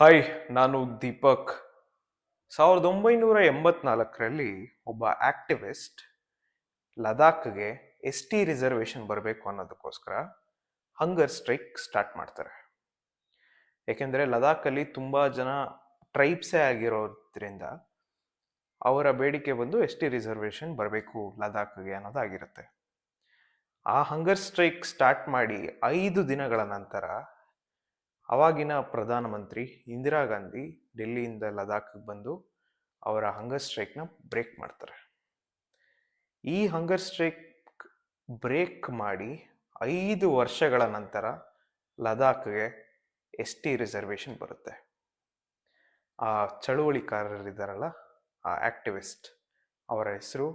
Hi, ನಾನು ದೀಪಕ್. 1984ರಲ್ಲಿ ಒಬ್ಬ activist ಲದಾಖ್ಗೆ ST reservation ಬರಬೇಕು ಅನ್ನೋದಕ್ಕೋಸ್ಕರ ಹಂಗರ್ ಸ್ಟ್ರೈಕ್ ಸ್ಟಾರ್ಟ್ ಮಾಡ್ತಾರೆ. ಏಕೆಂದರೆ ಲದಾಖಲ್ಲಿ ತುಂಬ ಜನ ಟ್ರೈಬ್ಸೇ ಆಗಿರೋದ್ರಿಂದ ಅವರ ಬೇಡಿಕೆ ಬಂದು ST ರಿಸರ್ವೇಶನ್ ಬರಬೇಕು ಲದಾಖ್ಗೆ ಅನ್ನೋದಾಗಿರುತ್ತೆ. ಆ ಹಂಗರ್ ಸ್ಟ್ರೈಕ್ ಸ್ಟಾರ್ಟ್ ಮಾಡಿ 5 ದಿನಗಳ ನಂತರ ಅವಾಗಿನ ಪ್ರಧಾನಮಂತ್ರಿ ಇಂದಿರಾ ಗಾಂಧಿ ಡೆಲ್ಲಿಯಿಂದ ಲದಾಖ್ಗೆ ಬಂದು ಅವರ ಹಂಗರ್ ಸ್ಟ್ರೈಕ್ನ ಬ್ರೇಕ್ ಮಾಡ್ತಾರೆ. ಈ ಹಂಗರ್ ಸ್ಟ್ರೈಕ್ ಬ್ರೇಕ್ ಮಾಡಿ 5 ವರ್ಷಗಳ ನಂತರ ಲದಾಖ್ಗೆ ST ರಿಸರ್ವೇಶನ್ ಬರುತ್ತೆ. ಆ ಚಳುವಳಿಕಾರರಿದ್ದಾರಲ್ಲ, ಆ ಆಕ್ಟಿವಿಸ್ಟ್, ಅವರ ಹೆಸರು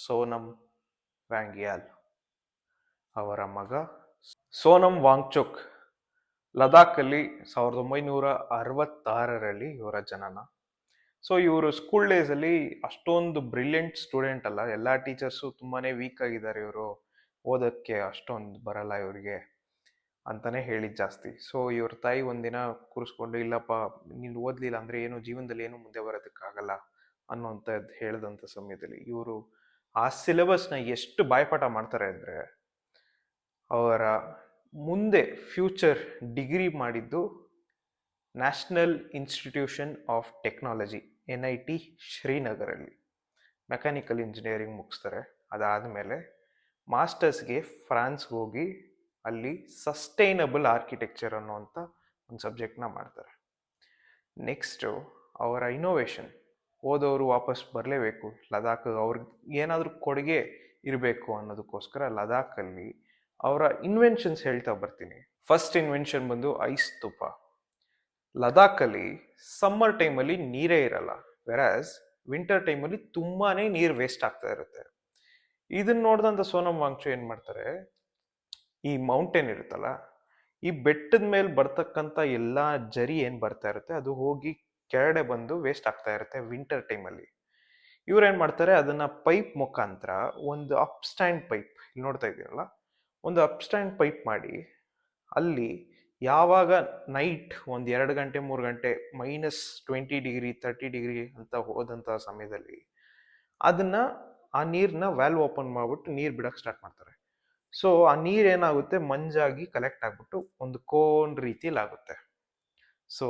ಸೋನಮ್ ವ್ಯಾಂಗ್ಯಾಲ್. ಅವರ ಮಗ ಸೋನಮ್ ವಾಂಗ್ಚುಕ್. ಲದಾಖಲ್ಲಿ 1966ರಲ್ಲಿ ಇವರ ಜನನ. ಸೊ ಇವರು ಸ್ಕೂಲ್ ಡೇಸಲ್ಲಿ ಅಷ್ಟೊಂದು ಬ್ರಿಲಿಯಂಟ್ ಸ್ಟೂಡೆಂಟ್ ಅಲ್ಲ, ಎಲ್ಲ ಟೀಚರ್ಸು ತುಂಬಾ ವೀಕ್ ಆಗಿದ್ದಾರೆ, ಇವರು ಓದೋಕ್ಕೆ ಅಷ್ಟೊಂದು ಬರಲ್ಲ ಇವರಿಗೆ ಅಂತಾನೆ ಹೇಳಿದ್ ಜಾಸ್ತಿ. ಸೊ ಇವ್ರ ತಾಯಿ ಒಂದಿನ ಕೂರಿಸ್ಕೊಂಡು, ಇಲ್ಲಪ್ಪ ನೀನು ಓದಲಿಲ್ಲ ಅಂದರೆ ಏನು ಜೀವನದಲ್ಲಿ ಏನು ಮುಂದೆ ಬರೋದಕ್ಕಾಗಲ್ಲ ಅನ್ನೋಂಥದ್ದು ಹೇಳಿದಂಥ ಸಮಯದಲ್ಲಿ ಇವರು ಆ ಸಿಲೆಬಸ್ನ ಎಷ್ಟು ಬಾಯ್ಪಾಠ ಮಾಡ್ತಾರೆ ಅಂದರೆ, ಅವರ ಮುಂದೆ ಫ್ಯೂಚರ್ ಡಿಗ್ರಿ ಮಾಡಿದ್ದು national institution of technology NIT ಶ್ರೀನಗರಲ್ಲಿ ಮೆಕ್ಯಾನಿಕಲ್ ಇಂಜಿನಿಯರಿಂಗ್ ಮುಗಿಸ್ತಾರೆ. ಅದಾದಮೇಲೆ ಮಾಸ್ಟರ್ಸ್ಗೆ ಫ್ರಾನ್ಸ್ಗೆ ಹೋಗಿ ಅಲ್ಲಿ ಸಸ್ಟೈನಬಲ್ ಆರ್ಕಿಟೆಕ್ಚರ್ ಅನ್ನೋಂಥ ಒಂದು ಸಬ್ಜೆಕ್ಟ್ನ ಮಾಡ್ತಾರೆ. ನೆಕ್ಸ್ಟು ಅವರ ಇನೋವೇಷನ್, ಓದೋರು ವಾಪಸ್ ಬರಲೇಬೇಕು ಲದಾಖ್, ಅವ್ರಿಗೆ ಏನಾದರೂ ಕೊಡುಗೆ ಇರಬೇಕು ಅನ್ನೋದಕ್ಕೋಸ್ಕರ ಲದಾಖಲ್ಲಿ ಅವರ ಇನ್ವೆನ್ಷನ್ಸ್ ಹೇಳ್ತಾ ಬರ್ತೀನಿ. ಫಸ್ಟ್ ಇನ್ವೆನ್ಷನ್ ಬಂದು ಐಸ್ ತುಪ್ಪ. ಲದಾಖಲ್ಲಿ ಸಮ್ಮರ್ ಟೈಮಲ್ಲಿ ನೀರೇ ಇರಲ್ಲ, ವೆರಾಸ್ ವಿಂಟರ್ ಟೈಮಲ್ಲಿ ತುಂಬಾ ನೀರು ವೇಸ್ಟ್ ಆಗ್ತಾ ಇರುತ್ತೆ. ಇದನ್ನ ನೋಡಿದಂಥ ಸೋನಮ್ ವಾಂಗ್ಚು ಏನು ಮಾಡ್ತಾರೆ, ಈ ಮೌಂಟೇನ್ ಇರುತ್ತಲ್ಲ, ಈ ಬೆಟ್ಟದ ಮೇಲೆ ಬರ್ತಕ್ಕಂಥ ಎಲ್ಲ ಜರಿ ಏನು ಬರ್ತಾ ಇರುತ್ತೆ ಅದು ಹೋಗಿ ಕೆಳಗಡೆ ಬಂದು ವೇಸ್ಟ್ ಆಗ್ತಾ ಇರುತ್ತೆ ವಿಂಟರ್ ಟೈಮಲ್ಲಿ. ಇವ್ರು ಏನು ಮಾಡ್ತಾರೆ, ಅದನ್ನ ಪೈಪ್ ಮುಖಾಂತರ ಒಂದು ಅಪ್ ಸ್ಟ್ಯಾಂಡ್ ಪೈಪ್, ಇಲ್ಲಿ ನೋಡ್ತಾ ಇದ್ದೀರಲ್ಲ, ಒಂದು ಅಪ್ ಸ್ಟ್ಯಾಂಡ್ ಪೈಪ್ ಮಾಡಿ ಅಲ್ಲಿ ಯಾವಾಗ ನೈಟ್ ಒಂದು 2 ಗಂಟೆ 3 ಗಂಟೆ -20 ಡಿಗ್ರಿ 30 ಡಿಗ್ರಿ ಅಂತ ಹೋದಂಥ ಸಮಯದಲ್ಲಿ ಅದನ್ನ ಆ ನೀರನ್ನ ವ್ಯಾಲ್ವ್ ಓಪನ್ ಮಾಡ್ಬಿಟ್ಟು ನೀರು ಬಿಡಕ್ಕೆ ಸ್ಟಾರ್ಟ್ ಮಾಡ್ತಾರೆ. ಸೊ ಆ ನೀರು ಏನಾಗುತ್ತೆ, ಮಂಜಾಗಿ ಕಲೆಕ್ಟ್ ಆಗ್ಬಿಟ್ಟು ಒಂದು ಕೋನ್ ರೀತಿಯಲ್ಲಿ ಆಗುತ್ತೆ. ಸೊ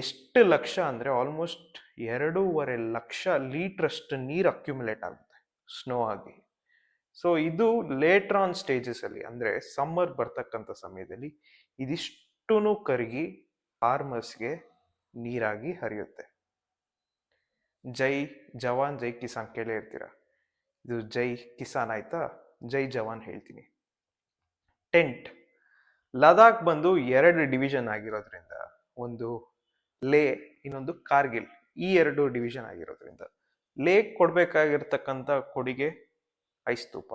ಎಷ್ಟು ಲಕ್ಷ ಅಂದರೆ ಆಲ್ಮೋಸ್ಟ್ 2.5 ಲಕ್ಷ ಲೀಟ್ರಷ್ಟು ನೀರು ಅಕ್ಯುಮುಲೇಟ್ ಆಗುತ್ತೆ ಸ್ನೋ ಆಗಿ. ಸೊ ಇದು ಲೇಟರ್ ಆನ್ ಸ್ಟೇಜಸಲ್ಲಿ, ಅಂದರೆ ಸಮ್ಮರ್ ಬರ್ತಕ್ಕಂಥ ಸಮಯದಲ್ಲಿ ಇದಿಷ್ಟೂ ಕರಗಿ ಫಾರ್ಮರ್ಸ್ಗೆ ನೀರಾಗಿ ಹರಿಯುತ್ತೆ. ಜೈ ಜವಾನ್ ಜೈ ಕಿಸಾನ್ ಕೇಳೇ ಇರ್ತೀರ, ಇದು ಜೈ ಕಿಸಾನ್ ಆಯ್ತಾ, ಜೈ ಜವಾನ್ ಹೇಳ್ತೀನಿ. ಟೆಂಟ್. ಲದಾಖ್ ಬಂದು 2 ಡಿವಿಷನ್ ಆಗಿರೋದ್ರಿಂದ, ಒಂದು ಲೇ, ಇನ್ನೊಂದು ಕಾರ್ಗಿಲ್, ಈ 2 ಡಿವಿಷನ್ ಆಗಿರೋದ್ರಿಂದ ಲೇಕ್ ಕೊಡ್ಬೇಕಾಗಿರ್ತಕ್ಕಂಥ ಕೊಡುಗೆ ಐಸ್ ಸ್ತೂಪ,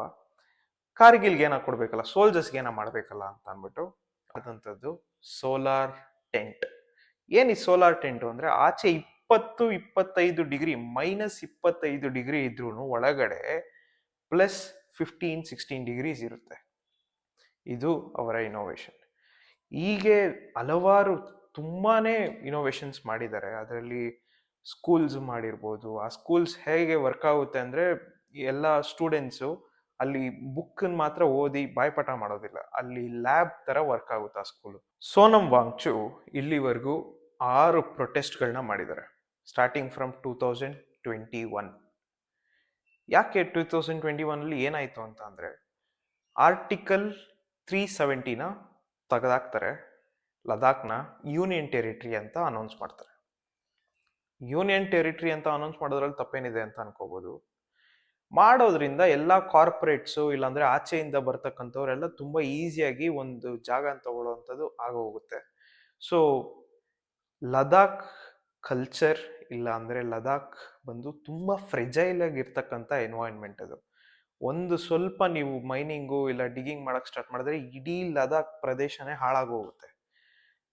ಕಾರ್ಗಿಲ್ಗೆ ಏನೋ ಕೊಡ್ಬೇಕಲ್ಲ, ಸೋಲ್ಜರ್ಸ್ಗೆ ಏನೋ ಮಾಡ್ಬೇಕಲ್ಲ ಅಂತ ಅಂದ್ಬಿಟ್ಟು ಆದಂಥದ್ದು ಸೋಲಾರ್ ಟೆಂಟ್. ಏನು ಈ ಸೋಲಾರ್ ಟೆಂಟು ಅಂದರೆ, ಆಚೆ 20-25 ಡಿಗ್ರಿ -25 ಡಿಗ್ರಿ ಇದ್ರೂ ಒಳಗಡೆ +15-16 ಡಿಗ್ರೀಸ್ ಇರುತ್ತೆ. ಇದು ಅವರ ಇನೋವೇಷನ್. ಹೀಗೆ ಹಲವಾರು ತುಂಬಾನೇ ಇನೋವೇಷನ್ಸ್ ಮಾಡಿದ್ದಾರೆ. ಅದರಲ್ಲಿ ಸ್ಕೂಲ್ಸ್ ಮಾಡಿರ್ಬೋದು. ಆ ಸ್ಕೂಲ್ಸ್ ಹೇಗೆ ವರ್ಕ್ ಆಗುತ್ತೆ ಅಂದರೆ, ಎಲ್ಲ ಸ್ಟೂಡೆಂಟ್ಸು ಅಲ್ಲಿ ಬುಕ್ಕನ್ನು ಮಾತ್ರ ಓದಿ ಬಾಯ್ಪಾಠ ಮಾಡೋದಿಲ್ಲ, ಅಲ್ಲಿ ಲ್ಯಾಬ್ ಥರ ವರ್ಕ್ ಆಗುತ್ತೆ ಆ ಸ್ಕೂಲು. ಸೋನಮ್ ವಾಂಗ್ಚು ಇಲ್ಲಿವರೆಗೂ 6 ಪ್ರೊಟೆಸ್ಟ್ಗಳನ್ನ ಮಾಡಿದ್ದಾರೆ, ಸ್ಟಾರ್ಟಿಂಗ್ ಫ್ರಮ್ 2021. ಯಾಕೆ 2021ಅಲ್ಲಿ ಏನಾಯಿತು ಅಂತ ಅಂದರೆ, ಆರ್ಟಿಕಲ್ 370ನ ತೆಗೆದಾಕ್ತಾರೆ, ಲದಾಖ್ನ ಯೂನಿಯನ್ ಟೆರಿಟರಿ ಅಂತ ಅನೌನ್ಸ್ ಮಾಡ್ತಾರೆ. ಯೂನಿಯನ್ ಟೆರಿಟರಿ ಅಂತ ಅನೌನ್ಸ್ ಮಾಡೋದ್ರಲ್ಲಿ ತಪ್ಪೇನಿದೆ ಅಂತ ಅನ್ಕೋಬೋದು. ಮಾಡೋದ್ರಿಂದ ಎಲ್ಲ ಕಾರ್ಪೊರೇಟ್ಸು ಇಲ್ಲಾಂದ್ರೆ ಆಚೆಯಿಂದ ಬರ್ತಕ್ಕಂಥವ್ರೆಲ್ಲ ತುಂಬ ಈಸಿಯಾಗಿ ಒಂದು ಜಾಗ ತಗೊಳ್ಳೋವಂಥದ್ದು ಆಗೋಗುತ್ತೆ. ಸೊ ಲದಾಖ್ ಕಲ್ಚರ್ ಇಲ್ಲ ಅಂದರೆ ಲದಾಖ್ ಬಂದು ತುಂಬ ಫ್ರೆಜೈಲ್ ಆಗಿರ್ತಕ್ಕಂಥ ಎನ್ವೈರ್ನ್ಮೆಂಟ್ ಅದು. ಒಂದು ಸ್ವಲ್ಪ ನೀವು ಮೈನಿಂಗು ಇಲ್ಲ ಡಿಗಿಂಗ್ ಮಾಡಕ್ಕೆ ಸ್ಟಾರ್ಟ್ ಮಾಡಿದ್ರೆ ಇಡೀ ಲದಾಖ್ ಪ್ರದೇಶನೇ ಹಾಳಾಗೋಗುತ್ತೆ.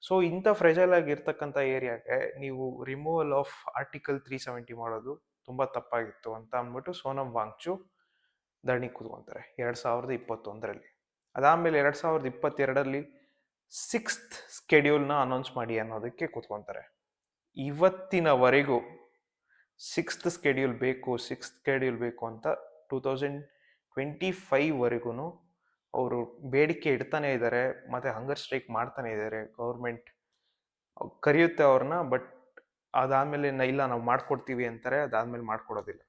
ಸೊ ಇಂಥ ಫ್ರೆಜೈಲ್ ಆಗಿರ್ತಕ್ಕಂಥ ಏರಿಯಾಗೆ ನೀವು ರಿಮೂವಲ್ ಆಫ್ ಆರ್ಟಿಕಲ್ 370 ಮಾಡೋದು ತುಂಬ ತಪ್ಪಾಗಿತ್ತು ಅಂತ ಅಂದ್ಬಿಟ್ಟು ಸೋನಮ್ ವಾಂಗ್ಚು ಧರಣಿ ಕೂತ್ಕೊಂತಾರೆ 2021ರಲ್ಲಿ. ಅದಾದಮೇಲೆ 2022ರಲ್ಲಿ ಸಿಕ್ಸ್ತ್ ಸ್ಕೆಡ್ಯೂಲ್ನ ಅನೌನ್ಸ್ ಮಾಡಿ ಅನ್ನೋದಕ್ಕೆ ಕೂತ್ಕೊತಾರೆ. ಇವತ್ತಿನವರೆಗೂ ಸಿಕ್ಸ್ತ್ ಸ್ಕೆಡ್ಯೂಲ್ ಬೇಕು ಅಂತ 2025ವರೆಗೂ ಅವರು ಬೇಡಿಕೆ ಇಡ್ತಾನೆ ಇದ್ದಾರೆ, ಮತ್ತೆ ಹಂಗರ್ ಸ್ಟ್ರೈಕ್ ಮಾಡ್ತಾನೆ ಇದ್ದಾರೆ. ಗೌರ್ಮೆಂಟ್ ಕರೆಯುತ್ತೆ ಅವ್ರನ್ನ, ಬಟ್ ಅದಾದ್ಮೇಲೆ ಇಲ್ಲ ನಾವು ಮಾಡ್ಕೊಡ್ತೀವಿ ಅಂತಾರೆ, ಅದಾದ್ಮೇಲೆ ಮಾಡ್ಕೊಡೋದಿಲ್ಲ.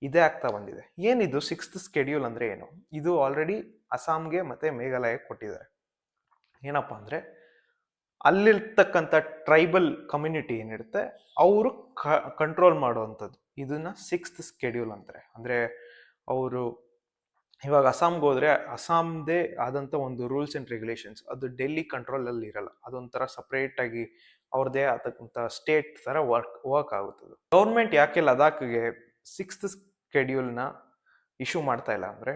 ಇದೇ ಆಗ್ತಾ ಬಂದಿದೆ. ಏನಿದು ಸಿಕ್ಸ್ತ್ ಸ್ಕೆಡ್ಯೂಲ್ ಅಂದ್ರೆ ಏನು? ಇದು ಆಲ್ರೆಡಿ ಅಸ್ಸಾಂಗೆ ಮತ್ತೆ ಮೇಘಾಲಯಕ್ಕೆ ಕೊಟ್ಟಿದ್ದಾರೆ. ಏನಪ್ಪ ಅಂದ್ರೆ, ಅಲ್ಲಿರ್ತಕ್ಕಂಥ ಟ್ರೈಬಲ್ ಕಮ್ಯುನಿಟಿ ಏನಿರುತ್ತೆ ಅವರು ಕಂಟ್ರೋಲ್ ಮಾಡುವಂಥದ್ದು. ಇದನ್ನ ಸಿಕ್ಸ್ತ್ ಸ್ಕೆಡ್ಯೂಲ್ ಅಂತಾರೆ. ಅಂದ್ರೆ ಅವರು ಇವಾಗ ಅಸ್ಸಾಂಗೆ ಹೋದ್ರೆ ಅಸ್ಸಾಂದೇ ಆದಂಥ ಒಂದು ರೂಲ್ಸ್ ಅಂಡ್ ರೆಗ್ಯುಲೇಷನ್ಸ್, ಅದು ಡೆಲ್ಲಿ ಕಂಟ್ರೋಲಲ್ಲಿ ಇರಲ್ಲ. ಅದೊಂಥರ ಸಪ್ರೇಟ್ ಆಗಿ ಅವ್ರದ್ದೇ ಆದಂಥ ಸ್ಟೇಟ್ ಥರ ವರ್ಕ್ ಆಗುತ್ತದೆ. ಗೌರ್ಮೆಂಟ್ ಯಾಕೆ ಲದಾಖ್ಗೆ ಸಿಕ್ಸ್ತ್ ಸ್ಕೆಡ್ಯೂಲ್ನ ಇಶ್ಯೂ ಮಾಡ್ತಾ ಇಲ್ಲ ಅಂದರೆ,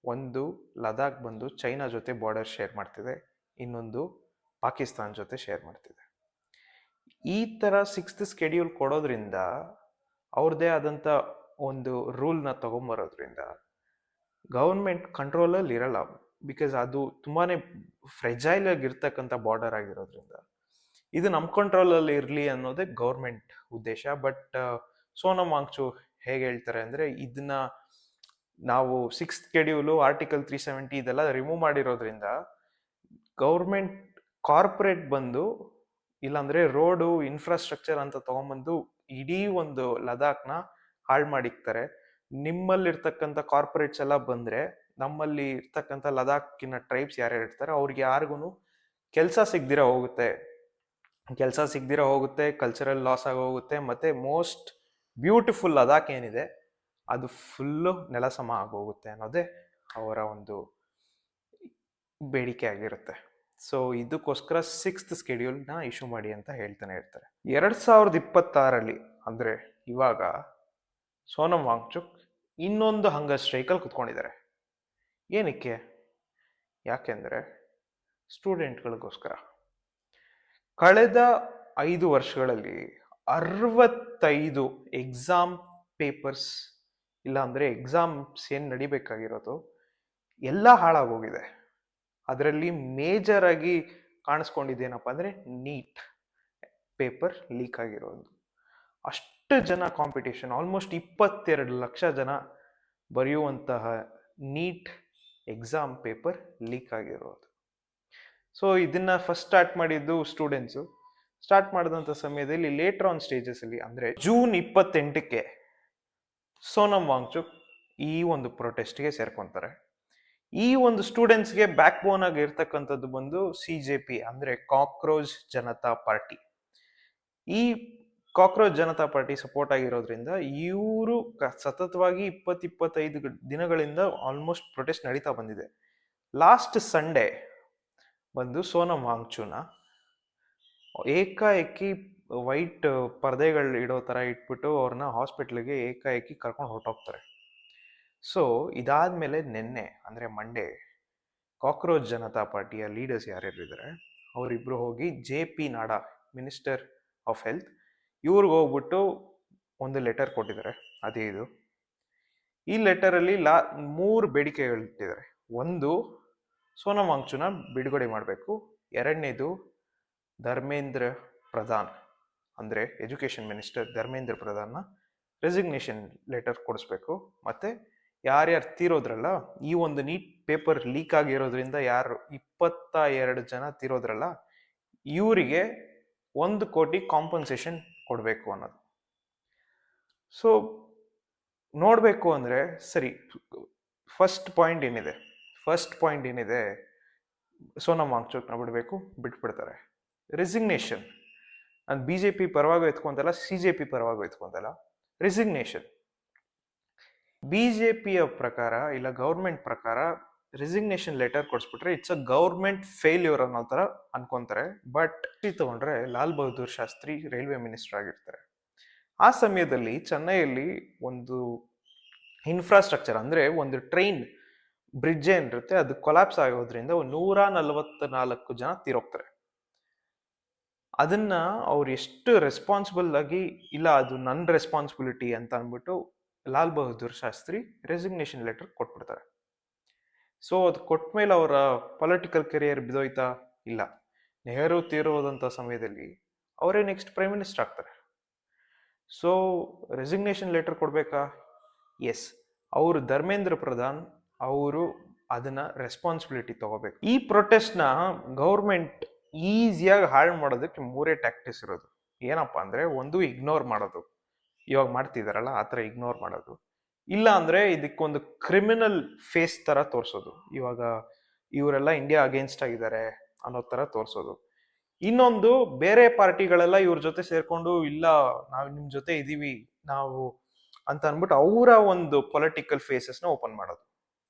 ಒಂದು ಲದಾಖ್ ಬಂದು ಚೈನಾ ಜೊತೆ ಬಾರ್ಡರ್ ಶೇರ್ ಮಾಡ್ತಿದೆ, ಇನ್ನೊಂದು ಪಾಕಿಸ್ತಾನ್ ಜೊತೆ ಶೇರ್ ಮಾಡ್ತಿದೆ. ಈ ಥರ ಸಿಕ್ಸ್ತ್ ಸ್ಕೆಡ್ಯೂಲ್ ಕೊಡೋದ್ರಿಂದ, ಅವ್ರದ್ದೇ ಆದಂಥ ಒಂದು ರೂಲ್ನ ತಗೊಂಬರೋದ್ರಿಂದ ಗೌರ್ಮೆಂಟ್ ಕಂಟ್ರೋಲಲ್ಲಿ ಇರಲ್ಲ. ಬಿಕಾಸ್ ಅದು ತುಂಬಾ ಫ್ರೆಜೈಲ್ ಆಗಿರ್ತಕ್ಕಂಥ ಬಾರ್ಡರ್ ಆಗಿರೋದ್ರಿಂದ ಇದು ನಮ್ಮ ಕಂಟ್ರೋಲಲ್ಲಿ ಇರಲಿ ಅನ್ನೋದೇ ಗೌರ್ಮೆಂಟ್ ಉದ್ದೇಶ. ಬಟ್ ಸೋನಮ್ ವಾಂಗ್ಚುಕ್ ಹೇಗೆ ಹೇಳ್ತಾರೆ ಅಂದರೆ, ಇದನ್ನ ನಾವು ಸಿಕ್ಸ್ತ್ ಸ್ಕೆಡ್ಯೂಲು ಆರ್ಟಿಕಲ್ 370 ಇದೆಲ್ಲ ರಿಮೂವ್ ಮಾಡಿರೋದ್ರಿಂದ ಗೌರ್ಮೆಂಟ್ ಕಾರ್ಪೊರೇಟ್ ಬಂದು, ಇಲ್ಲಾಂದ್ರೆ ರೋಡು ಇನ್ಫ್ರಾಸ್ಟ್ರಕ್ಚರ್ ಅಂತ ತಗೊಂಬಂದು ಇಡೀ ಒಂದು ಲದಾಖ್ನ ಹಾಳು ಮಾಡಿಕ್ತಾರೆ. ನಿಮ್ಮಲ್ಲಿರ್ತಕ್ಕಂಥ ಕಾರ್ಪೊರೇಟ್ಸ್ ಎಲ್ಲ ಬಂದ್ರೆ ನಮ್ಮಲ್ಲಿ ಇರ್ತಕ್ಕಂಥ ಲದಾಖಿನ ಟ್ರೈಬ್ಸ್ ಯಾರ್ಯಾರು ಇರ್ತಾರೆ ಅವ್ರಿಗೆ ಯಾರಿಗೂ ಕೆಲಸ ಸಿಗ್ದಿರ ಹೋಗುತ್ತೆ, ಕಲ್ಚರಲ್ ಲಾಸ್ ಆಗಿ ಹೋಗುತ್ತೆ, ಮತ್ತೆ ಮೋಸ್ಟ್ ಬ್ಯೂಟಿಫುಲ್ ಲದಾಖ್ ಏನಿದೆ ಅದು ಫುಲ್ಲು ನೆಲಸಮ ಆಗೋಗುತ್ತೆ ಅನ್ನೋದೇ ಅವರ ಒಂದು ಬೇಡಿಕೆ ಆಗಿರುತ್ತೆ. ಸೊ ಇದಕ್ಕೋಸ್ಕರ ಸಿಕ್ಸ್ತ್ ಸ್ಕೆಡ್ಯೂಲ್ನ ಇಶ್ಯೂ ಮಾಡಿ ಅಂತ ಹೇಳ್ತಾನೆ ಇರ್ತಾರೆ. 2026 ಅಂದ್ರೆ ಇವಾಗ ಸೋನಮ್ ವಾಂಗ್ಚುಕ್ ಇನ್ನೊಂದು ಹಂಗರ್ ಸ್ಟ್ರೈಕಲ್ಲಿ ಕುತ್ಕೊಂಡಿದ್ದಾರೆ. ಏನಕ್ಕೆ? ಯಾಕೆಂದ್ರೆ ಸ್ಟೂಡೆಂಟ್ಗಳಿಗೋಸ್ಕರ. ಕಳೆದ 5 ವರ್ಷಗಳಲ್ಲಿ 65 ಎಕ್ಸಾಮ್ ಪೇಪರ್ಸ್, ಇಲ್ಲ ಅಂದ್ರೆ ಎಕ್ಸಾಮ್ಸ್ ಏನ್ ನಡಿಬೇಕಾಗಿರೋದು ಎಲ್ಲ ಹಾಳಾಗೋಗಿದೆ. ಅದರಲ್ಲಿ ಮೇಜರ್ ಆಗಿ ಕಾಣಿಸ್ಕೊಂಡಿದ್ದೇನಪ್ಪ ಅಂದ್ರೆ ನೀಟ್ ಪೇಪರ್ ಲೀಕ್ ಆಗಿರೋದು. ಅಷ್ಟು ಜನ ಕಾಂಪಿಟೇಷನ್, ಆಲ್ಮೋಸ್ಟ್ 22 ಲಕ್ಷ ಜನ ಬರೆಯುವಂತಹ ನೀಟ್ ಎಕ್ಸಾಮ್ ಪೇಪರ್ ಲೀಕ್ ಆಗಿರೋದು. ಸೊ ಇದನ್ನ ಫಸ್ಟ್ ಸ್ಟಾರ್ಟ್ ಮಾಡಿದ್ದು ಸ್ಟೂಡೆಂಟ್ಸು. ಸ್ಟಾರ್ಟ್ ಮಾಡಿದಂಥ ಸಮಯದಲ್ಲಿ ಲೇಟರ್ ಆನ್ ಸ್ಟೇಜಸ್ ಅಲ್ಲಿ, ಅಂದ್ರೆ ಜೂನ್ 28ಕ್ಕೆ ಸೋನಮ್ ವಾಂಗ್ಚುಕ್ ಈ ಒಂದು ಪ್ರೊಟೆಸ್ಟ್ಗೆ ಸೇರ್ಕೊಂತಾರೆ. ಈ ಒಂದು ಸ್ಟೂಡೆಂಟ್ಸ್ಗೆ ಬ್ಯಾಕ್ ಬೋನ್ ಆಗಿ ಇರ್ತಕ್ಕಂಥದ್ದು ಬಂದು CJP, ಅಂದ್ರೆ ಕಾಕ್ರೋಚ್ ಜನತಾ ಪಾರ್ಟಿ. ಈ ಕಾಕ್ರೋಚ್ ಜನತಾ ಪಾರ್ಟಿ ಸಪೋರ್ಟ್ ಆಗಿರೋದ್ರಿಂದ ಇವರು ಸತತವಾಗಿ 20-25 ದಿನಗಳಿಂದ ಆಲ್ಮೋಸ್ಟ್ ಪ್ರೊಟೆಸ್ಟ್ ನಡೀತಾ ಬಂದಿದೆ. ಲಾಸ್ಟ್ ಸಂಡೇ ಬಂದು ಸೋನಮ್ ವಾಂಗ್ಚುಕ್ನ ಏಕಾಏಕಿ ವೈಟ್ ಪರ್ದೆಗಳು ಇಡೋ ಥರ ಇಟ್ಬಿಟ್ಟು ಅವ್ರನ್ನ ಹಾಸ್ಪಿಟ್ಲಿಗೆ ಏಕಾಏಕಿ ಕರ್ಕೊಂಡು ಹೊರಟೋಗ್ತಾರೆ. ಸೊ ಇದಾದ್ಮೇಲೆ ನಿನ್ನೆ ಅಂದರೆ ಮಂಡೇ, ಕಾಕ್ರೋಚ್ ಜನತಾ ಪಾರ್ಟಿಯ ಲೀಡರ್ಸ್ ಯಾರ್ಯಾರಿದ್ದಾರೆ ಅವರಿಬ್ರು ಹೋಗಿ JP NADA, minister of health, ಇವ್ರಿಗೆ ಹೋಗ್ಬಿಟ್ಟು ಒಂದು ಲೆಟರ್ ಕೊಟ್ಟಿದ್ದಾರೆ. ಅದೇ ಇದು. ಈ ಲೆಟರಲ್ಲಿ 3 ಬೇಡಿಕೆಗಳು ಇಟ್ಟಿದ್ದಾರೆ. ಒಂದು, ಸೋನಮ್ ವಾಂಗ್ಚುಕ್ನ ಬಿಡುಗಡೆ ಮಾಡಬೇಕು. ಎರಡನೇದು, ಧರ್ಮೇಂದ್ರ ಪ್ರಧಾನ್ ಅಂದರೆ ಎಜುಕೇಷನ್ ಮಿನಿಸ್ಟರ್ ಧರ್ಮೇಂದ್ರ ಪ್ರಧಾನ್ನ ರೆಸಿಗ್ನೇಷನ್ ಲೆಟರ್ ಕೊಡಿಸ್ಬೇಕು. ಮತ್ತೆ ಯಾರ್ಯಾರು ತೀರೋದ್ರಲ್ಲ, ಈ ಒಂದು ನೀಟ್ ಪೇಪರ್ ಲೀಕ್ ಆಗಿರೋದ್ರಿಂದ ಯಾರು 22 ಜನ ತೀರೋದ್ರಲ್ಲ, ಇವರಿಗೆ 1 ಕೋಟಿ ಕಾಂಪನ್ಸೇಷನ್ ಕೊಡಬೇಕು ಅನ್ನೋದು. ಸೊ ನೋಡಬೇಕು ಅಂದರೆ ಸರಿ, ಫಸ್ಟ್ ಪಾಯಿಂಟ್ ಏನಿದೆ, ಸೋನಮ್ ವಾಂಗ್ಚುಕ್ನ ಬಿಟ್ಬಿಡ್ತಾರೆ. ರೆಸಿಗ್ನೇಷನ್, ನಾನು BJP ಪರವಾಗಿ ಎತ್ಕೊಂತಲ್ಲ, CJP ಪರವಾಗಿ ಎತ್ಕೊಂತಲ್ಲ. ರೆಸಿಗ್ನೇಷನ್ BJPಯ ಪ್ರಕಾರ, ಇಲ್ಲ ಗೌರ್ಮೆಂಟ್ ಪ್ರಕಾರ, ರೆಸಿಗ್ನೇಷನ್ ಲೆಟರ್ ಕೊಡಿಸ್ಬಿಟ್ರೆ ಇಟ್ಸ್ ಅ ಗೌರ್ಮೆಂಟ್ ಫೇಲ್ಯೂರ್ ಅನ್ನೋ ಥರ ಅನ್ಕೊಂತಾರೆ. ಬಟ್ ತಗೊಂಡ್ರೆ ಲಾಲ್ ಬಹದ್ದೂರ್ ಶಾಸ್ತ್ರಿ ರೈಲ್ವೆ ಮಿನಿಸ್ಟರ್ ಆಗಿರ್ತಾರೆ. ಆ ಸಮಯದಲ್ಲಿ ಚೆನ್ನೈಯಲ್ಲಿ ಒಂದು ಇನ್ಫ್ರಾಸ್ಟ್ರಕ್ಚರ್, ಅಂದರೆ ಒಂದು ಟ್ರೈನ್ ಬ್ರಿಡ್ಜ್ ಏನಿರುತ್ತೆ ಅದು ಕೊಲಾಪ್ಸ್ ಆಗೋದ್ರಿಂದ 144 ಜನ ತೀರೋಗ್ತಾರೆ. ಅದನ್ನ ಅವ್ರು ಎಷ್ಟು ರೆಸ್ಪಾನ್ಸಿಬಲ್ ಆಗಿ, ಇಲ್ಲ ಅದು ನನ್ನ ರೆಸ್ಪಾನ್ಸಿಬಿಲಿಟಿ ಅಂತ ಅಂದ್ಬಿಟ್ಟು ಲಾಲ್ ಬಹದ್ದೂರ್ ಶಾಸ್ತ್ರಿ ರೆಸಿಗ್ನೇಷನ್ ಲೆಟರ್ ಕೊಟ್ಬಿಡ್ತಾರೆ. ಸೊ ಅದು ಕೊಟ್ಟ ಮೇಲೆ ಅವರ ಪೊಲಿಟಿಕಲ್ ಕೆರಿಯರ್ ಬಿದೋಯ್ತಾ? ಇಲ್ಲ. ನೆಹರು ತೀರೋದಂಥ ಸಮಯದಲ್ಲಿ ಅವರೇ ನೆಕ್ಸ್ಟ್ ಪ್ರೈಮ್ ಮಿನಿಸ್ಟರ್ ಆಗ್ತಾರೆ. ಸೊ ರೆಸಿಗ್ನೇಷನ್ ಲೆಟರ್ ಕೊಡಬೇಕಾ? ಎಸ್. ಅವರು ಧರ್ಮೇಂದ್ರ ಪ್ರಧಾನ್ ಅವರು ಅದನ್ನ ರೆಸ್ಪಾನ್ಸಿಬಿಲಿಟಿ ತಗೋಬೇಕು. ಈ ಪ್ರೊಟೆಸ್ಟ್ನ ಗೌರ್ಮೆಂಟ್ ಈಸಿಯಾಗಿ ಹಾಳು ಮಾಡೋದಕ್ಕೆ ಮೂರೇ ಟ್ಯಾಕ್ಟಿಕ್ಸ್ ಇರೋದು. ಏನಪ್ಪಾ ಅಂದ್ರೆ, ಒಂದು ಇಗ್ನೋರ್ ಮಾಡೋದು, ಇವಾಗ ಮಾಡ್ತಿದಾರಲ್ಲ ಆ ಥರ ಇಗ್ನೋರ್ ಮಾಡೋದು. ಇಲ್ಲ ಅಂದ್ರೆ ಇದಕ್ಕೊಂದು ಕ್ರಿಮಿನಲ್ ಫೇಸ್ ತರ ತೋರಿಸೋದು, ಇವಾಗ ಇವರೆಲ್ಲ ಇಂಡಿಯಾ ಅಗೇನ್ಸ್ಟ್ ಆಗಿದ್ದಾರೆ ಅನ್ನೋ ತರ ತೋರಿಸೋದು. ಇನ್ನೊಂದು, ಬೇರೆ ಪಾರ್ಟಿಗಳೆಲ್ಲ ಇವ್ರ ಜೊತೆ ಸೇರ್ಕೊಂಡು ಇಲ್ಲ ನಾವು ನಿಮ್ ಜೊತೆ ಇದೀವಿ ನಾವು ಅಂತ ಅನ್ಬಿಟ್ಟು ಅವರ ಒಂದು ಪೊಲಿಟಿಕಲ್ ಫೇಸಸ್ನ ಓಪನ್ ಮಾಡೋದು.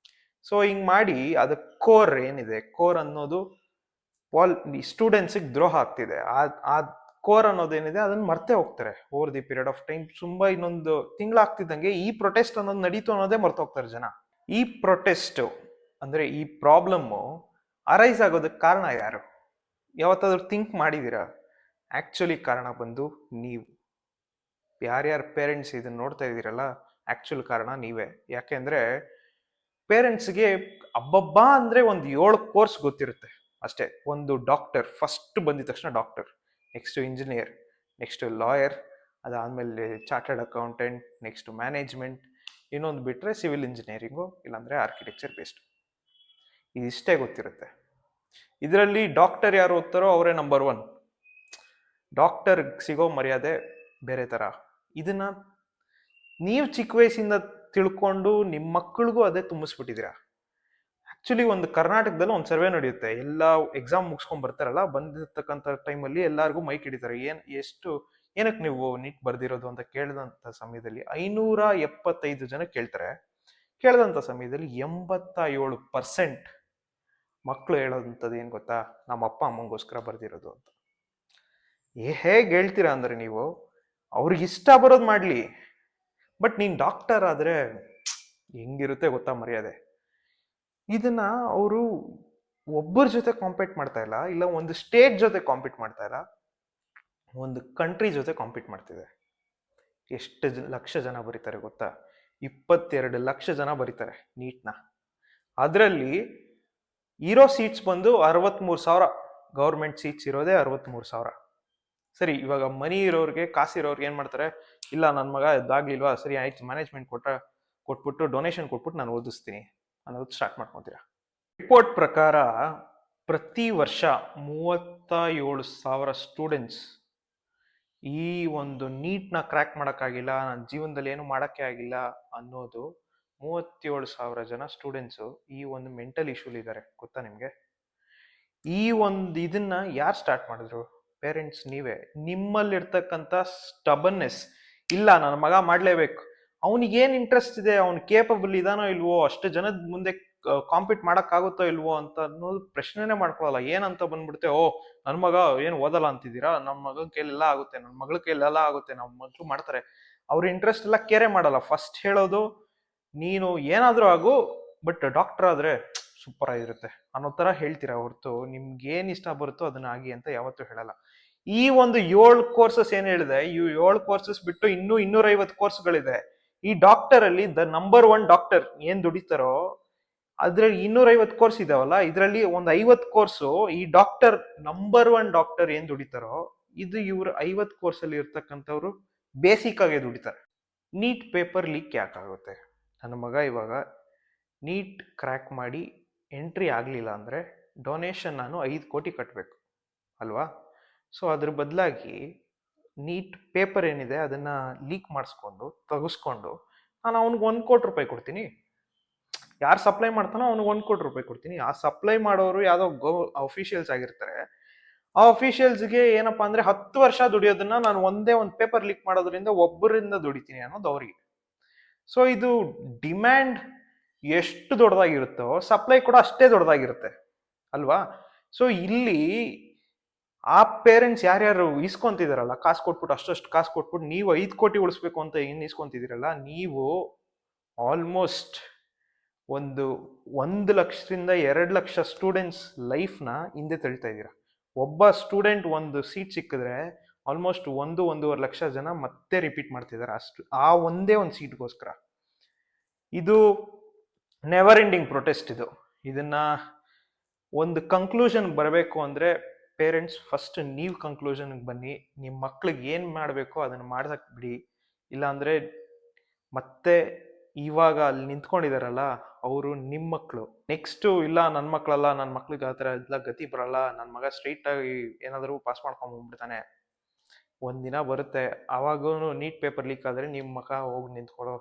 ಸೊ ಹಿಂಗ್ ಮಾಡಿ ಅದ ಕೋರ್ ಏನಿದೆ, ಕೋರ್ ಅನ್ನೋದು ಸ್ಟೂಡೆಂಟ್ಸಿಗೆ ದ್ರೋಹ ಆಗ್ತಿದೆ. ಆ ಕೋರ್ ಅನ್ನೋದೇನಿದೆ ಅದನ್ನ ಮರ್ತೇ ಹೋಗ್ತಾರೆ over the period of time. ತುಂಬಾ ಇನ್ನೊಂದು ತಿಂಗಳಾಗ್ತಿದ್ದಂಗೆ ಈ ಪ್ರೊಟೆಸ್ಟ್ ಅನ್ನೋದು ನಡೀತು ಅನ್ನೋದೇ ಮರ್ತೋಗ್ತಾರೆ ಜನ. ಈ ಪ್ರೊಟೆಸ್ಟ್ ಅಂದ್ರೆ ಈ ಪ್ರಾಬ್ಲಮ್ ಅರೈಸ್ ಆಗೋದಕ್ಕೆ ಕಾರಣ ಯಾರು? ಯಾವತ್ತಾದ್ರೂ ಥಿಂಕ್ ಮಾಡಿದೀರಾ? ಆಕ್ಚುಲಿ ಕಾರಣ ಬಂದು ನೀವು, ಯಾರ್ಯಾರ ಪೇರೆಂಟ್ಸ್ ಇದನ್ನ ನೋಡ್ತಾ ಇದ್ದೀರಲ್ಲ, ಆಕ್ಚುಲ್ ಕಾರಣ ನೀವೇ. ಯಾಕೆಂದ್ರೆ ಪೇರೆಂಟ್ಸ್ಗೆ ಅಬ್ಬಬ್ಬಾ ಅಂದ್ರೆ ಒಂದು 7 ಕೋರ್ಸ್ ಗೊತ್ತಿರುತ್ತೆ ಅಷ್ಟೇ. ಒಂದು ಡಾಕ್ಟರ್, ಫಸ್ಟ್ ಬಂದಿದ ತಕ್ಷಣ doctor, next engineer, next lawyer, ಅದಾದ್ಮೇಲೆ ಚಾರ್ಟರ್ಡ್ ಅಕೌಂಟೆಂಟ್, ನೆಕ್ಸ್ಟ್ ಮ್ಯಾನೇಜ್ಮೆಂಟ್, ಇನ್ನೊಂದು ಬಿಟ್ರೆ ಸಿವಿಲ್ ಇಂಜಿನಿಯರಿಂಗು ಇಲ್ಲಾಂದ್ರೆ ಆರ್ಕಿಟೆಕ್ಚರ್ ಬೇಸ್ಡ್. ಇದಿಷ್ಟೇ ಗೊತ್ತಿರುತ್ತೆ. ಇದರಲ್ಲಿ ಡಾಕ್ಟರ್ ಯಾರು ಓದ್ತಾರೋ ಅವರೇ ನಂಬರ್ 1. ಡಾಕ್ಟರ್ ಸಿಗೋ ಮರ್ಯಾದೆ ಬೇರೆ ತರ. ಇದನ್ನ ನೀವು ಚಿಕ್ಕ ವಯಸ್ಸಿಂದ ತಿಳ್ಕೊಂಡು ನಿಮ್ಮ ಮಕ್ಕಳಿಗೂ ಅದೇ ತುಂಬಿಸ್ಬಿಟ್ಟಿದ್ದೀರಾ. ಆಕ್ಚುಲಿ ಒಂದು ಕರ್ನಾಟಕದಲ್ಲಿ ಒಂದು ಸರ್ವೆ ನಡೆಯುತ್ತೆ, ಎಲ್ಲ ಎಕ್ಸಾಮ್ ಮುಗಿಸ್ಕೊಂಡ್ ಬರ್ತಾರಲ್ಲ, ಬಂದಿರ್ತಕ್ಕಂಥ ಟೈಮಲ್ಲಿ ಎಲ್ಲರಿಗೂ ಮೈಕ್ ಹಿಡಿತಾರೆ. ಏನಕ್ಕೆ ನೀವು ನೀಟ್ ಬರ್ದಿರೋದು ಅಂತ ಕೇಳಿದಂಥ ಸಮಯದಲ್ಲಿ 575 ಜನ ಕೇಳ್ತಾರೆ. ಕೇಳಿದಂಥ ಸಮಯದಲ್ಲಿ 87% ಮಕ್ಕಳು ಹೇಳೋದಂಥದ್ದು ಏನ್ ಗೊತ್ತಾ? ನಮ್ಮ ಅಪ್ಪ ಅಮ್ಮಂಗೋಸ್ಕರ ಬರ್ದಿರೋದು ಅಂತ. ಹೇಗೆ ಹೇಳ್ತೀರಾ ಅಂದ್ರೆ ನೀವು, ಅವ್ರಿಗೆ ಇಷ್ಟ ಬರೋದು ಮಾಡ್ಲಿ, ಬಟ್ ನೀನ್ ಡಾಕ್ಟರ್ ಆದ್ರೆ ಹೆಂಗಿರುತ್ತೆ ಗೊತ್ತಾ ಮರ್ಯಾದೆ? ಇದನ್ನ ಅವರು ಒಬ್ಬರ ಜೊತೆ ಕಾಂಪೀಟ್ ಮಾಡ್ತಾ ಇಲ್ಲ ಒಂದು ಸ್ಟೇಟ್ ಜೊತೆ ಕಾಂಪೀಟ್ ಮಾಡ್ತಾ ಇಲ್ಲ, ಒಂದು ಕಂಟ್ರಿ ಜೊತೆ ಕಾಂಪೀಟ್ ಮಾಡ್ತಿದೆ. ಎಷ್ಟು ಲಕ್ಷ ಜನ ಬರೀತಾರೆ ಗೊತ್ತಾ? 22 ಲಕ್ಷ ಜನ ಬರೀತಾರೆ ನೀಟ್ನ. ಅದರಲ್ಲಿ ಇರೋ ಸೀಟ್ಸ್ ಬಂದು 63,000. ಗೌರ್ಮೆಂಟ್ ಸೀಟ್ಸ್ ಇರೋದೇ 63,000. ಸರಿ, ಇವಾಗ ಮನಿ ಇರೋರಿಗೆ, ಕಾಸಿರೋರ್ಗೆ ಏನ್ ಮಾಡ್ತಾರೆ? ಇಲ್ಲ ನನ್ನ ಮಗ ಇದಾಗ್ಲಿಲ್ವಾ, ಸರಿ ಆಯ್ತು ಮ್ಯಾನೇಜ್ಮೆಂಟ್ ಕೊಟ್ಬಿಟ್ಟು ಡೊನೇಷನ್ ಕೊಟ್ಬಿಟ್ಟು ನಾನು ಓದಿಸ್ತೀನಿ ಅನ್ನೋದು ಸ್ಟಾರ್ಟ್ ಮಾಡ್ಕೊತೀರಾ. ರಿಪೋರ್ಟ್ ಪ್ರಕಾರ ಪ್ರತಿ ವರ್ಷ 37,000 ಸ್ಟೂಡೆಂಟ್ಸ್ ಈ ಒಂದು ನೀಟ್ನ ಕ್ರ್ಯಾಕ್ ಮಾಡೋಕ್ಕಾಗಿಲ್ಲ, ನನ್ನ ಜೀವನದಲ್ಲಿ ಏನು ಮಾಡೋಕ್ಕೆ ಆಗಿಲ್ಲ ಅನ್ನೋದು 37,000 ಜನ ಸ್ಟೂಡೆಂಟ್ಸು ಈ ಒಂದು ಮೆಂಟಲ್ ಇಶ್ಯೂಲಿದ್ದಾರೆ. ಗೊತ್ತಾ ನಿಮಗೆ? ಈ ಒಂದು ಇದನ್ನ ಯಾರು ಸ್ಟಾರ್ಟ್ ಮಾಡಿದ್ರು? ಪೇರೆಂಟ್ಸ್ ನೀವೇ. ನಿಮ್ಮಲ್ಲಿರ್ತಕ್ಕಂಥ ಸ್ಟಬನ್ನೆಸ್, ಇಲ್ಲ ನನ್ನ ಮಗ ಮಾಡ್ಲೇಬೇಕು, ಅವನಿಗೇನು ಇಂಟ್ರೆಸ್ಟ್ ಇದೆ, ಅವ್ನು ಕೇಪಬಲ್ ಇದಾನೋ ಇಲ್ವೋ, ಅಷ್ಟು ಜನದ ಮುಂದೆ ಕಾಂಪೀಟ್ ಮಾಡೋಕ್ಕಾಗುತ್ತೋ ಇಲ್ವೋ ಅಂತ ಅನ್ನೋದು ಪ್ರಶ್ನೆನೇ ಮಾಡ್ಕೊಳ್ಳಲ್ಲ. ಏನಂತ ಬಂದ್ಬಿಡುತ್ತೆ, ಓ ನನ್ನ ಮಗ ಏನು ಓದಲ್ಲ ಅಂತಿದ್ದೀರಾ, ನಮ್ಮ ಮಗನ ಕೈಲೆಲ್ಲ ಆಗುತ್ತೆ, ನನ್ನ ಮಗಳ ಕೈಲೆಲ್ಲ ಆಗುತ್ತೆ, ನಮ್ಮ ಮಕ್ಕಳು ಮಾಡ್ತಾರೆ. ಅವ್ರ ಇಂಟ್ರೆಸ್ಟ್ ಎಲ್ಲ ಕೇರೆ ಮಾಡಲ್ಲ. ಫಸ್ಟ್ ಹೇಳೋದು, ನೀನು ಏನಾದ್ರೂ ಆಗು ಬಟ್ ಡಾಕ್ಟರ್ ಆದ್ರೆ ಸೂಪರ್ ಆಗಿರುತ್ತೆ ಅನ್ನೋ ತರ ಹೇಳ್ತೀರಾ ಹೊರತು ನಿಮ್ಗೆ ಏನ್ ಇಷ್ಟ ಬರುತ್ತೋ ಅದನ್ನ ಆಗಿ ಅಂತ ಯಾವತ್ತೂ ಹೇಳಲ್ಲ. ಈ ಒಂದು 7 ಕೋರ್ಸಸ್ ಏನ್ ಹೇಳಿದೆ, ಈ 7 ಕೋರ್ಸಸ್ ಬಿಟ್ಟು ಇನ್ನೂ 250 ಕೋರ್ಸ್ಗಳಿದೆ. ಈ ಡಾಕ್ಟರ್ ಅಲ್ಲಿ ನಂಬರ್ 1 ಡಾಕ್ಟರ್ ಏನ್ ದುಡಿತಾರೋ ಅದ್ರಲ್ಲಿ 250 ಕೋರ್ಸ್ ಇದಾವಲ್ಲ, ಇದರಲ್ಲಿ ಒಂದು 50 ಕೋರ್ಸು ಈ ಡಾಕ್ಟರ್ ನಂಬರ್ 1 ಡಾಕ್ಟರ್ ಏನ್ ದುಡಿತಾರೋ ಇದು ಇವ್ರು 50 ಕೋರ್ಸ್ ಅಲ್ಲಿ ಇರ್ತಕ್ಕಂಥವ್ರು ಬೇಸಿಕ್ ಆಗಿ ದುಡಿತಾರೆ. ನೀಟ್ ಪೇಪರ್ ಲೀಕ್ ಯಾಕಾಗುತ್ತೆ? ನನ್ನ ಮಗ ಇವಾಗ ನೀಟ್ ಕ್ರ್ಯಾಕ್ ಮಾಡಿ ಎಂಟ್ರಿ ಆಗಲಿಲ್ಲ ಅಂದರೆ ಡೊನೇಷನ್ ನಾನು 5 ಕೋಟಿ ಕಟ್ಟಬೇಕು ಅಲ್ವಾ? ಸೊ ಅದ್ರ ಬದಲಾಗಿ ನೀಟ್ ಪೇಪರ್ ಏನಿದೆ ಅದನ್ನು ಲೀಕ್ ಮಾಡಿಸ್ಕೊಂಡು ತೆಗೆಸ್ಕೊಂಡು ನಾನು ಅವ್ನಿಗೆ 1 ಕೋಟಿ ರೂಪಾಯಿ ಕೊಡ್ತೀನಿ. ಯಾರು ಸಪ್ಲೈ ಮಾಡ್ತಾನೋ ಅವ್ನಿಗೆ 1 ಕೋಟಿ ರೂಪಾಯಿ ಕೊಡ್ತೀನಿ. ಆ ಸಪ್ಲೈ ಮಾಡೋರು ಯಾವುದೋ ಅಫಿಷಿಯಲ್ಸ್ ಆಗಿರ್ತಾರೆ. ಆ ಅಫಿಷಿಯಲ್ಸ್ಗೆ ಏನಪ್ಪಾ ಅಂದರೆ 10 ವರ್ಷ ದುಡಿಯೋದನ್ನ ನಾನು ಒಂದೇ ಒಂದು ಪೇಪರ್ ಲೀಕ್ ಮಾಡೋದ್ರಿಂದ ಒಬ್ಬರಿಂದ ದುಡಿತೀನಿ ಅನ್ನೋದು ಅವರಿಗೆ. ಸೊ ಇದು ಡಿಮ್ಯಾಂಡ್ ಎಷ್ಟು ದೊಡ್ಡದಾಗಿರುತ್ತೋ ಸಪ್ಲೈ ಕೂಡ ಅಷ್ಟೇ ದೊಡ್ಡದಾಗಿರುತ್ತೆ ಅಲ್ವಾ? ಸೊ ಇಲ್ಲಿ ಆ ಪೇರೆಂಟ್ಸ್ ಯಾರ್ಯಾರು ಇಸ್ಕೊಂತಿದಾರಲ್ಲ, ಕಾಸು ಕೊಟ್ಬಿಟ್ಟು ಅಷ್ಟು ಕಾಸು ಕೊಟ್ಬಿಟ್ಟು ನೀವು 5 ಕೋಟಿ ಉಳಿಸ್ಬೇಕು ಅಂತ ಏನು ಇಸ್ಕೊಂತಿದ್ದೀರಲ್ಲ, ನೀವು ಆಲ್ಮೋಸ್ಟ್ 1 ಲಕ್ಷದಿಂದ 2 ಲಕ್ಷ ಸ್ಟೂಡೆಂಟ್ಸ್ ಲೈಫ್ನ ಹಿಂದೆ ತಳ್ತಾ ಇದ್ದೀರಾ. ಒಬ್ಬ ಸ್ಟೂಡೆಂಟ್ ಒಂದು ಸೀಟ್ ಸಿಕ್ಕಿದ್ರೆ ಆಲ್ಮೋಸ್ಟ್ 1-1.5 ಲಕ್ಷ ಜನ ಮತ್ತೆ ರಿಪೀಟ್ ಮಾಡ್ತಿದ್ದಾರೆ ಅಷ್ಟು, ಆ ಒಂದೇ ಒಂದು ಸೀಟ್ಗೋಸ್ಕರ. ಇದು ನೆವರ್ ಎಂಡಿಂಗ್ ಪ್ರೊಟೆಸ್ಟ್. ಇದನ್ನ ಒಂದು ಕನ್ಕ್ಲೂಷನ್ ಬರಬೇಕು ಅಂದ್ರೆ ಪೇರೆಂಟ್ಸ್ ಫಸ್ಟ್ ನೀವು ಕನ್ಕ್ಲೂಷನ್ಗೆ ಬನ್ನಿ. ನಿಮ್ಮ ಮಕ್ಳಿಗೆ ಏನು ಮಾಡಬೇಕೋ ಅದನ್ನು ಮಾಡ್ಸಕ್ಕೆ ಬಿಡಿ. ಇಲ್ಲಾಂದರೆ ಮತ್ತೆ ಇವಾಗ ಅಲ್ಲಿ ನಿಂತ್ಕೊಂಡಿದಾರಲ್ಲ ಅವರು ನಿಮ್ಮ ಮಕ್ಕಳು. ನೆಕ್ಸ್ಟು ಇಲ್ಲ ನನ್ನ ಮಕ್ಕಳಲ್ಲ, ನನ್ನ ಮಕ್ಳಿಗೆ ಆ ಥರ ಎಲ್ಲ ಗತಿ ಬರಲ್ಲ, ನನ್ನ ಮಗ ಸ್ಟ್ರೈಟಾಗಿ ಏನಾದರೂ ಪಾಸ್ ಮಾಡ್ಕೊಂಡು ಬಂದ್ಬಿಡ್ತಾನೆ, ಒಂದಿನ ಬರುತ್ತೆ ಆವಾಗೂ ನೀಟ್ ಪೇಪರ್ ಲೀಕ್ ಆದರೆ ನಿಮ್ಮ ಮಗ ಹೋಗಿ ನಿಂತ್ಕೊಳ್ಳೋ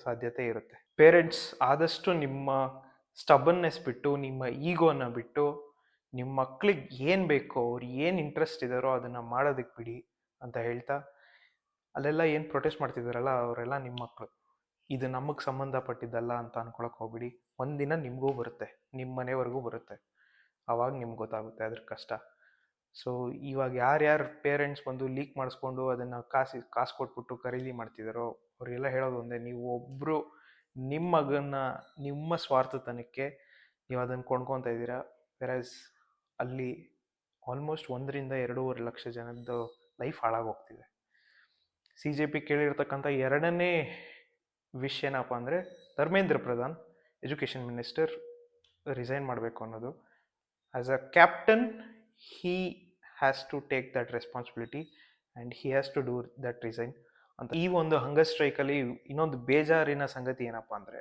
ಸಾಧ್ಯತೆ ಇರುತ್ತೆ. ಪೇರೆಂಟ್ಸ್ ಆದಷ್ಟು ನಿಮ್ಮ ಸ್ಟಬನ್ನೆಸ್ ಬಿಟ್ಟು, ನಿಮ್ಮ ಈಗೋನ ಬಿಟ್ಟು, ನಿಮ್ಮ ಮಕ್ಳಿಗೆ ಏನು ಬೇಕೋ, ಅವ್ರು ಏನು ಇಂಟ್ರೆಸ್ಟ್ ಇದ್ದಾರೋ ಅದನ್ನು ಮಾಡೋದಕ್ಕೆ ಬಿಡಿ ಅಂತ ಹೇಳ್ತಾ, ಅಲ್ಲೆಲ್ಲ ಏನು ಪ್ರೊಟೆಸ್ಟ್ ಮಾಡ್ತಿದ್ದಾರಲ್ಲ ಅವರೆಲ್ಲ ನಿಮ್ಮ ಮಕ್ಕಳು, ಇದು ನಮಗೆ ಸಂಬಂಧಪಟ್ಟಿದ್ದಲ್ಲ ಅಂತ ಅನ್ಕೊಳಕ್ಕೆ ಹೋಗ್ಬಿಡಿ. ಒಂದಿನ ನಿಮಗೂ ಬರುತ್ತೆ, ನಿಮ್ಮ ಮನೆವರೆಗೂ ಬರುತ್ತೆ, ಆವಾಗ ನಿಮ್ಗೆ ಗೊತ್ತಾಗುತ್ತೆ ಅದ್ರ ಕಷ್ಟ. ಸೊ ಇವಾಗ ಯಾರ್ಯಾರು ಪೇರೆಂಟ್ಸ್ ಬಂದು ಲೀಕ್ ಮಾಡಿಸ್ಕೊಂಡು ಅದನ್ನು ಕಾಸು ಕೊಟ್ಬಿಟ್ಟು ಖರೀದಿ ಮಾಡ್ತಿದ್ದಾರೋ ಅವರಿಗೆಲ್ಲ ಹೇಳೋದು ಒಂದೇ, ನೀವು ಒಬ್ಬರು ನಿಮ್ಮ ಮಗನ ನಿಮ್ಮ ಸ್ವಾರ್ಥತನಕ್ಕೆ ನೀವು ಅದನ್ನು ಕೊಂಡ್ಕೊತಾ ಇದ್ದೀರಾ. ವೆರಸ್ ಅಲ್ಲಿ ಆಲ್ಮೋಸ್ಟ್ 1-2.5 ಲಕ್ಷ ಜನದ್ದು ಲೈಫ್ ಹಾಳಾಗೋಗ್ತಿದೆ. CJP ಕೇಳಿರ್ತಕ್ಕಂಥ ಎರಡನೇ ವಿಷಯ ಏನಪ್ಪ ಅಂದರೆ, Dharmendra Pradhan education minister resign ಮಾಡಬೇಕು ಅನ್ನೋದು. As a captain he has to take that responsibility and he has to do that resign ಅಂತ. ಈ ಒಂದು ಹಂಗರ್ ಸ್ಟ್ರೈಕಲ್ಲಿ ಇನ್ನೊಂದು ಬೇಜಾರಿನ ಸಂಗತಿ ಏನಪ್ಪ ಅಂದರೆ,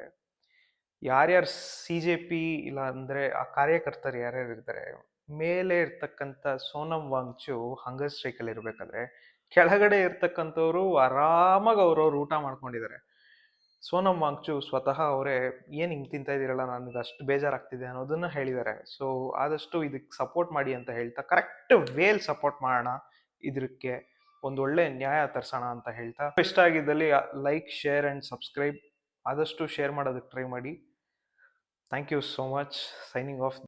ಯಾರ್ಯಾರು CJP ಇಲ್ಲ ಅಂದರೆ ಆ ಕಾರ್ಯಕರ್ತರು ಯಾರ್ಯಾರು ಇರ್ತಾರೆ, ಮೇಲೆ ಇರ್ತಕ್ಕಂಥ ಸೋನಂ ವಾಂಗ್ಚು ಹಂಗರ್ ಸ್ಟ್ರೈಕಲ್ಲಿ ಇರಬೇಕಾದ್ರೆ ಕೆಳಗಡೆ ಇರ್ತಕ್ಕಂಥವ್ರು ಆರಾಮಾಗಿ ಅವ್ರವ್ರು ಊಟ ಮಾಡ್ಕೊಂಡಿದ್ದಾರೆ. ಸೋನಂ ವಾಂಗ್ಚು ಸ್ವತಃ ಅವರೇ ಏನು ಹಿಂಗೆ ತಿಂತಾ ಇದ್ದೀರಲ್ಲ, ನನಗೆ ಅಷ್ಟು ಬೇಜಾರಾಗ್ತಿದೆ ಅನ್ನೋದನ್ನ ಹೇಳಿದ್ದಾರೆ. ಸೊ ಆದಷ್ಟು ಇದಕ್ಕೆ ಸಪೋರ್ಟ್ ಮಾಡಿ ಅಂತ ಹೇಳ್ತಾ, ಕರೆಕ್ಟ್ ವೇಲ್ ಸಪೋರ್ಟ್ ಮಾಡೋಣ, ಇದಕ್ಕೆ ಒಂದು ಒಳ್ಳೆ ನ್ಯಾಯ ತರಿಸೋಣ ಅಂತ ಹೇಳ್ತಾ, ಇಷ್ಟ ಆಗಿದ್ದಲ್ಲಿ ಲೈಕ್, ಶೇರ್ ಆ್ಯಂಡ್ ಸಬ್ಸ್ಕ್ರೈಬ್ ಆದಷ್ಟು ಶೇರ್ ಮಾಡೋದಕ್ಕೆ ಟ್ರೈ ಮಾಡಿ. Thank you so much. Signing of.